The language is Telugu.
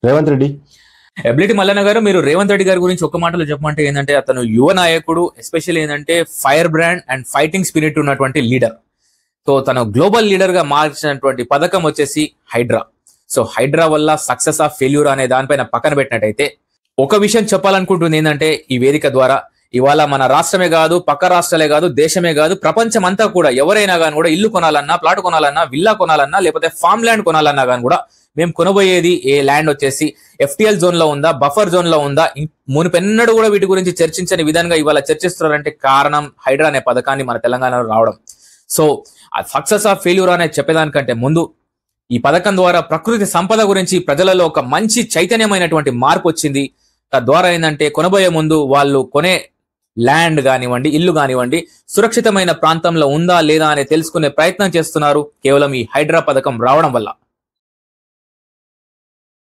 రేవంత్ రెడ్డి. ఎబిలిటీ మల్లన్న గారు, మీరు రేవంత్ రెడ్డి గారి గురించి ఒక్క మాటలో చెప్పమంటే ఏంటంటే అతను యువ నాయకుడు, ఎస్పెషల్లీ ఏంటంటే fire brand and fighting spirit ఉన్నటువంటి లీడర్. సో తను గ్లోబల్ లీడర్ గా మార్చినటువంటి పథకం వచ్చేసి హైడ్రా. సో హైడ్రా వల్ల సక్సెస్ ఆఫ్ ఫెయిల్యూర్ అనే దానిపైన పక్కన పెట్టినట్టయితే ఒక విషయం చెప్పాలనుకుంటుంది ఏంటంటే ఈ వేదిక ద్వారా ఇవాళ మన రాష్ట్రమే కాదు, పక్క రాష్ట్రాలే కాదు, దేశమే కాదు, ప్రపంచం అంతా కూడా ఎవరైనా కానీ కూడా ఇల్లు కొనాలన్నా, ప్లాట్ కొనాలన్నా, విల్లా కొనాలన్నా, లేకపోతే ఫామ్ ల్యాండ్ కొనాలన్నా కానీ కూడా మేము కొనబోయేది ఏ ల్యాండ్ వచ్చేసి FTL జోన్ లో ఉందా, బఫర్ జోన్ లో ఉందా, మునుపెన్నడూ కూడా వీటి గురించి చర్చించని విధంగా ఇవాళ చర్చిస్తున్నారంటే కారణం హైడ్రా అనే పథకాన్ని మన తెలంగాణలో రావడం. సో ఆ సక్సెస్ ఆఫ్ ఫెయిల్యూర్ అనే చెప్పేదానికంటే ముందు ఈ పథకం ద్వారా ప్రకృతి సంపద గురించి ప్రజలలో ఒక మంచి చైతన్యమైనటువంటి మార్పు వచ్చింది. తద్వారా ఏంటంటే కొనబోయే ముందు వాళ్ళు కొనే ల్యాండ్ కానివ్వండి, ఇల్లు కానివ్వండి, సురక్షితమైన ప్రాంతంలో ఉందా లేదా అని తెలుసుకునే ప్రయత్నం చేస్తున్నారు కేవలం ఈ హైడ్రా పథకం రావడం వల్ల.